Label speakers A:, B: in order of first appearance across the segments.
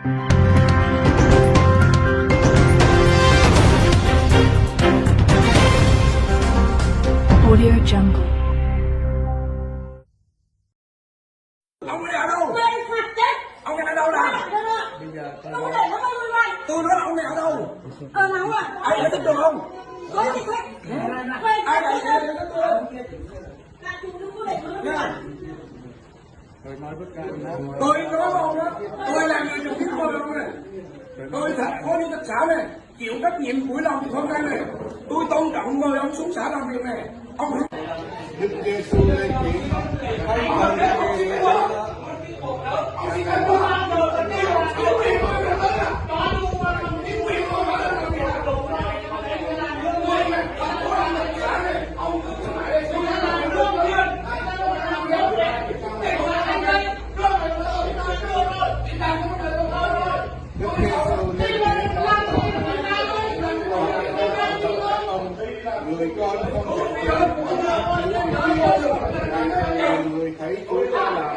A: Audio Jungle.
B: Ông này ở đâu?
C: Quên mặt đấy.
B: Ông này ở đâu nào?
D: Bây giờ
C: Không có để nó quay quay.
B: Tôi nói là ông này ở đâu?
C: Nào à?
B: Ai giải thích được không?
C: Quên thì quên. Quên.
B: Ai giải thích được không?
C: Là chủ đừng có để nó quay.
D: rồi nói với các anh đó.
B: Tôi nói với ông đó, tôi là người trực tiếp tôi ông này. Tôi thật có những tất xã này, chịu trách nhiệm buổi lòng hôm nay này. Tôi tôn trọng mời ông xuống xã làm việc này. Ông
D: Đức Giêsu lên tiếng hãy cần người con không người thấy Chúa cha làm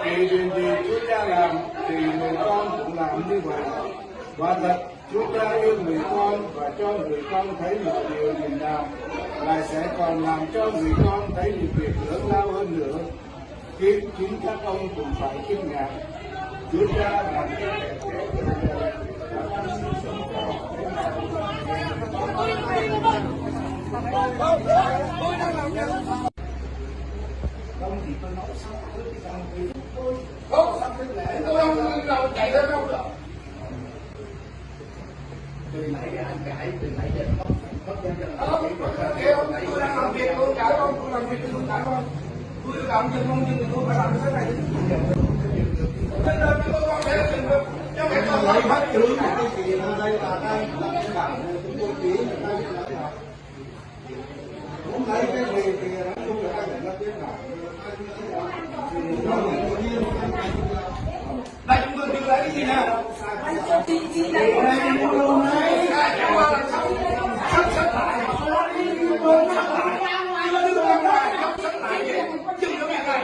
D: vì điều gì Chúa cha làm thì người con cũng làm như vậy. Và thật Chúa cha yêu người con và cho người con thấy mọi điều mình làm, lại sẽ còn làm cho người con thấy những việc lớn lao hơn nữa, khiến chính các ông cũng phải kinh ngạc. Chúa cha làm cho kẻ trẻ không thì tôi nói sao tôi thì làm gì tôi sắp đến lễ tôi không đâu chạy đến đâu rồi. Từ nãy anh cãi từ nãy giờ không tôi đang làm việc tôi cãi không, tôi làm việc tôi cãi không, tôi làm việc không nhưng tôi phải làm cái này nên là tôi không thể làm được cho cái con lấy phát trưởng cái gì ở đây là đây là cái bản chúng tôi ký là đây là muốn lấy cái gì thì nó không được ai nó biết nào đây chúng tôi đưa lấy cái gì nào chị đây luôn đấy chẳng qua là sắp lại sắp lại đưa đưa ra sắp lại gì chứ nó nghe này